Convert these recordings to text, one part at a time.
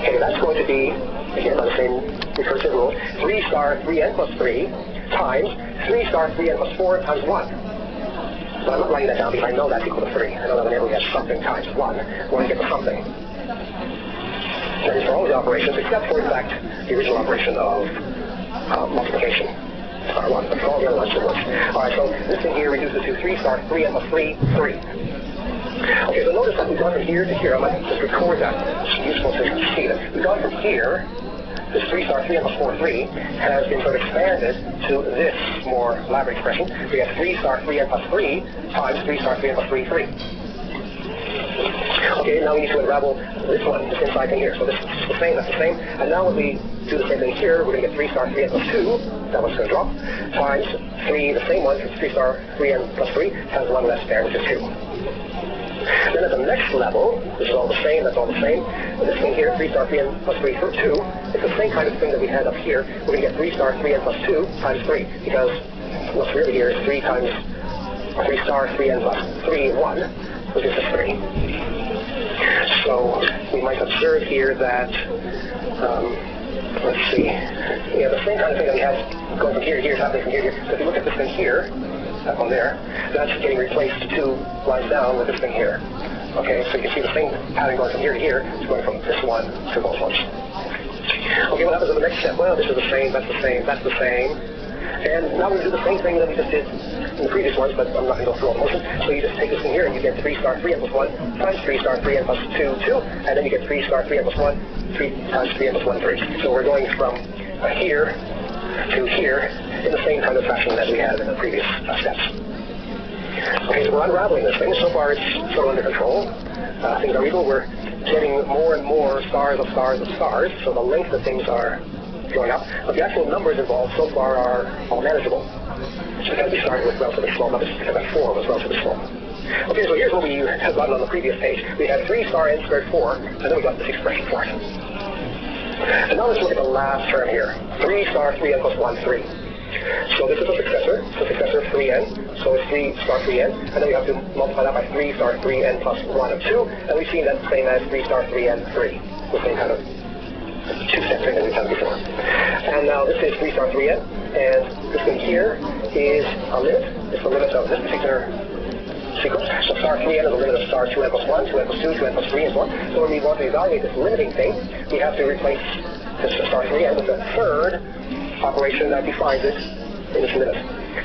Okay, that's going to be, again, by the same recursive rule, 3 star 3n plus 3 times 3 star 3n plus 4 times 1. But I'm not writing that down because I know that's equal to 3. I know that whenever we have something times 1, we're going to get the something. That is for all the operations, except for, in fact, the original operation of multiplication. Star 1, but for all the other ones it works. Alright, so this thing here reduces to 3 star 3n plus 3, 3. Okay, so notice that we've gone from here to here. I might just record that. It's useful to see that. We've gone from here, this 3 star 3n plus 4, 3, has been sort of expanded to this more elaborate expression. We have 3 star 3n plus 3 times 3 star 3n plus 3, 3. Okay, now we need to unravel this one, this inside thing here. So this is the same, that's the same. And now when we do the same thing here, we're going to get 3 star 3n plus 2, that one's going to drop, times 3, the same one, 3 star 3n plus 3, has one less there, which is 2. Then at the next level, this is all the same, that's all the same. This thing here, 3 star 3n plus 3 for 2, it's the same kind of thing that we had up here. We're going to get 3 star 3n plus 2 times 3, because what's really here is 3 times 3 star 3n plus 3, 1, which is just 3. So we might observe here that, let's see, we have the same kind of thing that we had going from here to here, is happening from here to here. So if you look at this thing here, that one there, that's getting replaced 2 lines down with this thing here. Okay, so you can see the same pattern going from here to here. It's going from this one to those ones. Okay, what happens in the next step? Well, this is the same, that's the same, that's the same. And now we do the same thing that we just did in the previous ones, but I'm not going to go through all the motions. So you just take this thing here and you get 3 star 3n plus 1 times 3 star 3n plus 2, 2, and then you get 3 star 3n plus 1, 3 times 3n plus 1, 3. So we're going from here to here in the same kind of fashion as we had in the previous steps. Okay, so we're unraveling this thing. So far it's sort of under control. Things are equal. We're getting more and more stars of stars of stars, so the length of things are going up. But the actual numbers involved so far are all manageable. So because we started with relatively small numbers, because that 4 was relatively small. Okay, so here's what we had gotten on the previous page. We had 3 star n squared 4, and then we got this expression for it. And now let's look at the last term here. 3 star 3n plus 1, 3. So this is a successor. So successor of 3n. So it's 3 star 3n. And then we have to multiply that by 3 star 3n plus 1 of 2. And we've seen that same as 3 star 3n 3. The same kind of two-step thing that we've done before. And now this is 3 star 3n. And this thing here is a limit. It's the limit of this particular sequence. So star 3n is the limit of star 2n plus 1, 2n plus 2, 2n plus 3, and so on. So when we want to evaluate this limiting thing, we have to replace this star 3n with the third operation that defines it in this limit.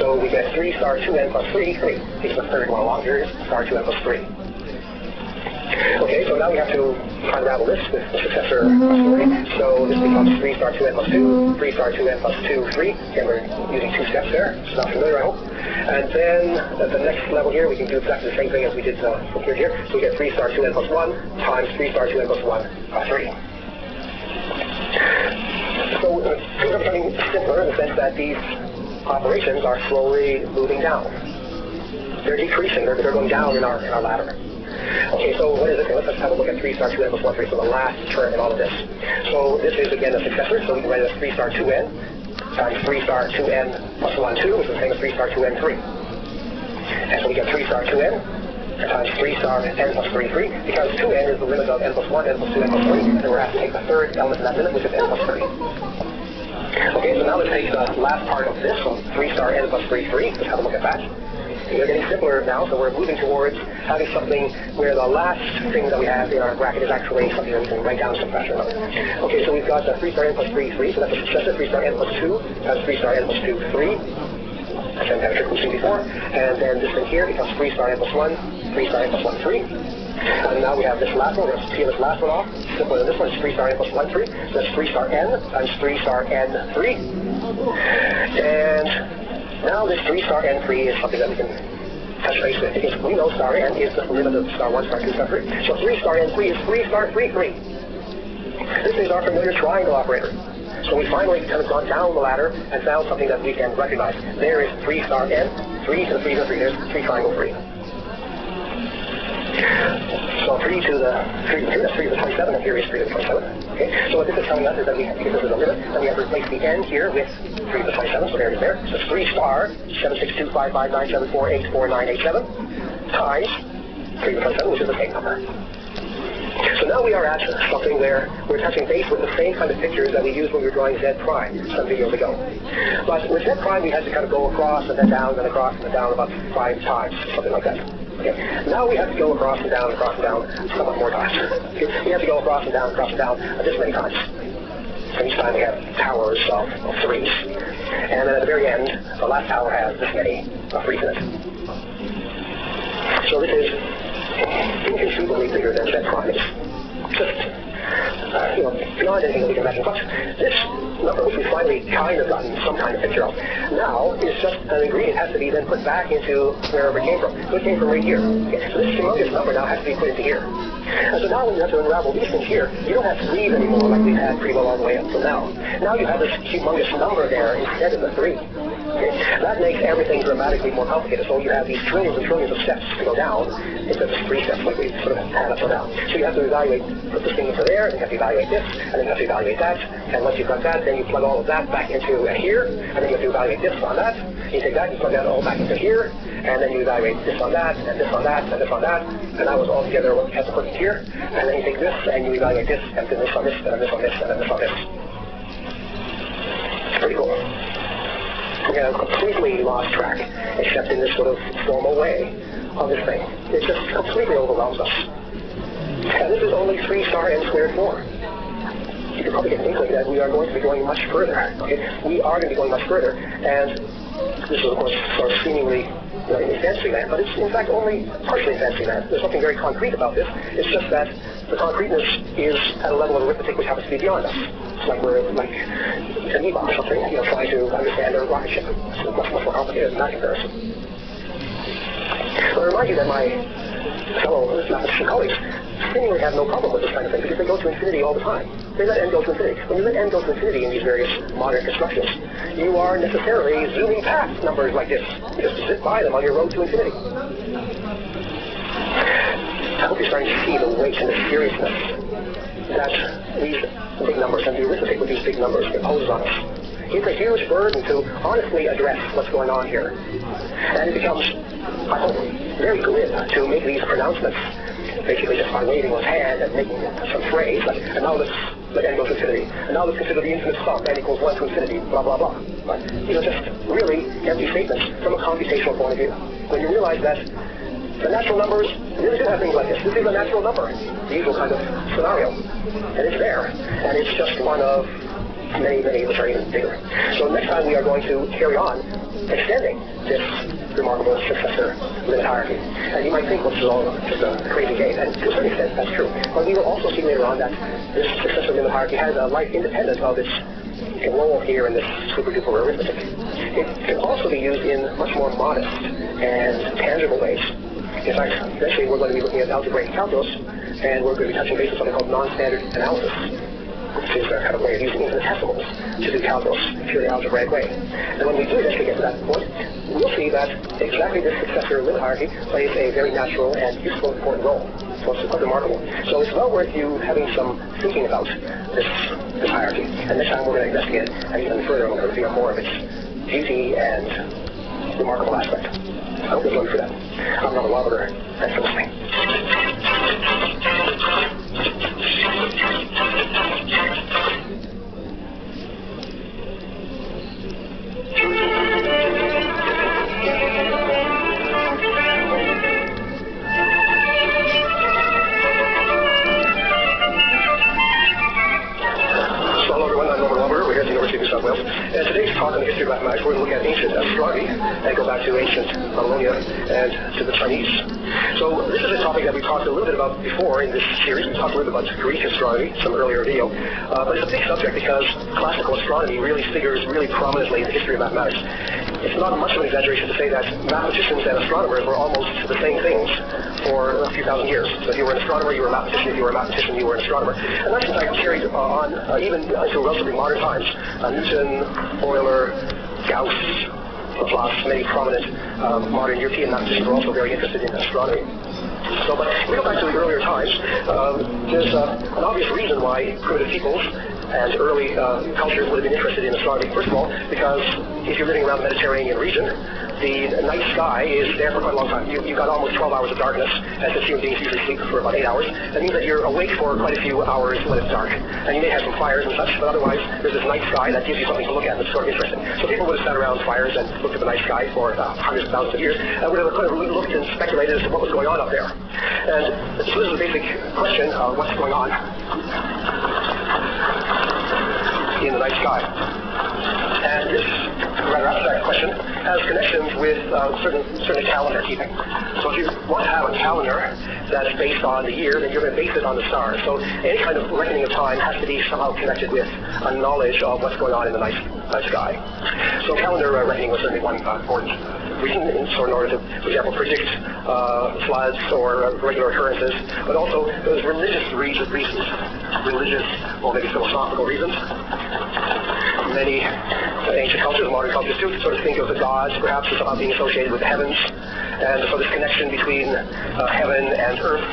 So we get 3 star 2n plus 3, 3. Here's the third one along. Here is star 2n plus 3. Okay, so now we have to unravel this with the successor story. So this becomes 3 star 2n plus 2, 3 star 2n plus 2, 3. Again, we're using 2 steps there. It's not familiar, I hope. And then at the next level here, we can do exactly the same thing as we did from here to here. So we get 3 star 2n plus 1 times 3 star 2n plus 1, 3. So things are becoming simpler in the sense that these operations are slowly moving down. They're decreasing. They're going down in our ladder. Okay, so what is it? Let's have a look at 3 star 2n plus 1, 3. So the last term in all of this. So this is again a successor. So we can write it as 3 star 2n times 3 star 2n plus 1, 2, which is the same as 3 star 2n 3. And so we get 3 star 2n times 3 star n plus 3, 3, because 2n is the limit of n plus 1, n plus 2, n plus 3, and we're asked to take the third element in that limit, which is n plus 3. Okay, so now let's take the last part of this, so 3 star n plus 3, 3. Let's have a look at that. We're getting simpler now, so we're moving towards having something where the last thing that we have in our bracket is actually something that we can write down some fashion or another. Okay, so we've got 3 star n plus 3, 3, so that's a successor. 3 star n plus 2 times 3 star n plus 2, 3. That's the kind of trick we've seen before. And then this thing here becomes 3 star n plus 1, 3 star n plus 1, 3. And now we have this last one. We're going to peel this last one off. Simpler than this one. It's 3 star n plus 1, 3. So that's 3 star n times 3 star n, 3. And now this 3 star n, 3 is something that we can touch base with, because we know star n is the limit of star 1, star 2, star 3. So 3 star n, 3 is 3 star 3, 3. This is our familiar triangle operator. So we finally kind of gone down the ladder and found something that we can recognize. There is 3 star n, 3 to the 3 to the 3. There's 3 triangle 3. So 3 to the 3 to the 3, that's 3 to the 27, and here is 3 to the 27. Okay, so what this is telling us is that we have to get this as a limit, and we have to replace the n here with 3 to the 27, so there it is there. So it's 3 star 7625597484987 times 3 to the 27, which is the same number. So now we are at something where we're touching base with the same kind of pictures that we used when we were drawing Z prime some videos ago. But with Z prime, we had to kind of go across and then down and across and then down about 5 times, something like that. Okay. Now we have to go across and down, somewhat more times. Okay. We have to go across and down, this many times. And each time we have towers of 3s. And then at the very end, the last tower has this many 3s in it. So this is inconceivably bigger than Z prime. It's just, beyond anything that we can imagine. But this number, which we finally kind of gotten some kind of picture of, now is just an ingredient has to be then put back into wherever it came from. So it came from right here. Okay. So this humongous number now has to be put into here. And so now when you have to unravel these things here, you don't have 3s anymore like we've had pretty well all the way up till now. Now you have this humongous number there instead of the 3. Okay. That makes everything dramatically more complicated. So you have these trillions and trillions of steps to go down instead of just 3 steps like we sort of had up till now. So you have to evaluate, put this thing into there, and you have to evaluate this, and then you have to evaluate that, and once you've got that, then you plug all of that back into here, and then you have to evaluate this on that. You take that, you plug that all back into here, and then you evaluate this on that, and this on that, and this on that, and that was all together what you have to put here, and then you take this, and you evaluate this, and then this on this, and then this on this, and then this on this. It's pretty cool. We have completely lost track, except in this sort of formal way of this thing. It just completely overwhelms us. And this is only 3 star n squared 4. You can probably get an inkling that we are going to be going much further. Okay? We are going to be going much further, and this is, of course, sort of seemingly in fantasy land, but it's in fact only partially in fantasy land. There's something very concrete about this. It's just that the concreteness is at a level of arithmetic which happens to be beyond us. It's like we're like an amoeba or something, trying to understand a rocket ship. It's much more complicated than that comparison. So I remind you that my fellow mathematician colleagues seemingly have no problem with this kind of thing because they go to infinity all the time. They let n go to infinity. When you let n go to infinity in these various modern constructions, you are necessarily zooming past numbers like this. You just zip by them on your road to infinity. I hope you're starting to see the weight and the seriousness that these big numbers and the arithmetic with these big numbers imposes on us. It's a huge burden to honestly address what's going on here. And it becomes, I hope, very glib to make these pronouncements, basically just by waving one's hand and making some phrase, like, and now let's let n go to infinity, and now let's consider the infinite sum, n equals 1 to infinity, blah, blah, blah. But these are just really empty statements from a computational point of view. When you realize that the natural numbers really do have things like this. This is a natural number, the usual kind of scenario. And it's there. And it's just one of many, many which are even bigger. So next time we are going to carry on extending this remarkable successor limit hierarchy. And you might think, well, this is all just a crazy game. And to a certain extent, that's true. But we will also see later on that this successor limit hierarchy has a life independent of its role here in this super-duper arithmetic. It can also be used in much more modest and tangible ways. In fact, eventually we're going to be looking at algebraic calculus, and we're going to be touching base on something called non-standard analysis, which is a kind of way of using infinitesimals to do calculus in a purely algebraic way. And when we do eventually get to that point, we'll see that exactly this successor limit hierarchy plays a very natural and useful and important role. So it's quite remarkable. So it's well worth you having some thinking about this hierarchy. And next time we're going to investigate it even further, and we're going to reveal more of its beauty and remarkable aspect. I hope you'll join me for that. I'm Robert Wildberger. Thanks for listening. And today's talk on the history of mathematics, we're going to look at ancient astronomy and go back to ancient Babylonia and to the Chinese. So this is a topic that we talked a little bit about before in this series. We talked a little bit about Greek astronomy, some earlier video. But it's a big subject because classical astronomy really figures really prominently in the history of mathematics. It's not much of an exaggeration to say that mathematicians and astronomers were almost the same things for a few thousand years. So if you were an astronomer, you were a mathematician. If you were a mathematician, you were an astronomer. And that's in fact carried on even into relatively modern times. Newton, Euler, Gauss, Laplace, many prominent modern European mathematicians were also very interested in astronomy. So, but if we go back to the earlier times, there's an obvious reason why primitive peoples and early cultures would have been interested in astronomy. First of all, because if you're living around the Mediterranean region, the night sky is there for quite a long time. You've got almost 12 hours of darkness, and since human beings usually sleep for about 8 hours, that means that you're awake for quite a few hours when it's dark. And you may have some fires and such, but otherwise there's this night sky that gives you something to look at that's sort of interesting. So people would have sat around fires and looked at the night sky for hundreds of thousands of years, and would have kind of looked and speculated as to what was going on up there. And so this is the basic question of what's going on in the night sky. And this rather abstract question has connections with certain calendar keeping. So if you want to have a calendar that's based on the year, then you're going to base it on the stars. So any kind of reckoning of time has to be somehow connected with a knowledge of what's going on in the night sky. So calendar reckoning was certainly one important reason, in order to, for example, predict floods or regular occurrences, but also those religious reasons, or maybe philosophical reasons. Many ancient cultures, modern cultures too, sort of think of the gods perhaps as somehow being associated with the heavens, and so this connection between heaven and earth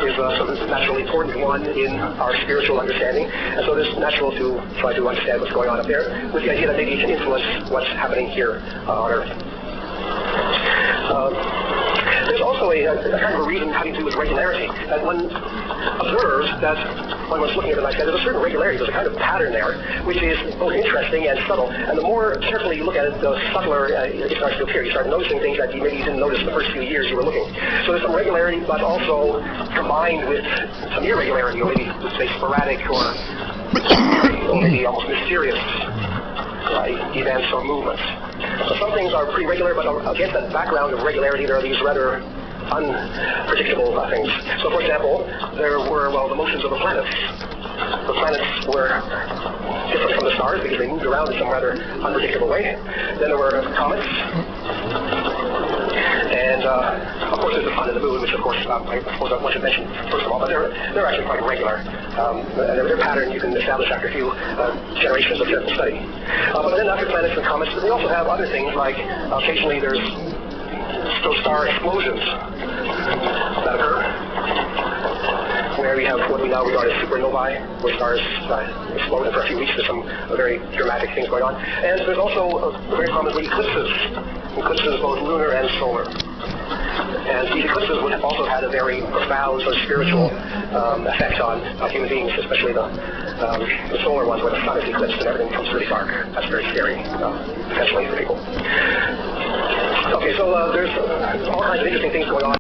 is sort of a naturally important one in our spiritual understanding, and so it's natural to try to understand what's going on up there with the idea that maybe it can influence what's happening here on earth. There's also a kind of a reason having to do with regularity, that one observes that when one's looking at the night sky, there's a certain regularity, there's a kind of pattern there, which is both interesting and subtle. And the more carefully you look at it, the subtler it starts to appear. You start noticing things that maybe you didn't notice the first few years you were looking. So there's some regularity, but also combined with some irregularity, or maybe, let's say, sporadic, or maybe almost mysterious events or movements. So some things are pretty regular, but against that background of regularity, there are these rather unpredictable things. So, for example, there were, the motions of the planets. The planets were different from the stars because they moved around in some rather unpredictable way. Then there were comets. And, of course, there's the sun and the moon, which, of course, I suppose I want to mention first of all, but they're actually quite regular. Their pattern you can establish after a few generations of careful study. But then after planets and comets, we also have other things like occasionally there's star explosions that occur, where we have what we now regard as supernovae, where stars explode, and for a few weeks there's some very dramatic things going on. And there's also very commonly eclipses both lunar and solar. And these eclipses would have also had a very profound sort of spiritual effect on human beings, especially the solar ones where the sun is eclipsed and everything becomes really dark. That's very scary, potentially, for people. Okay, so there's all kinds of interesting things going on.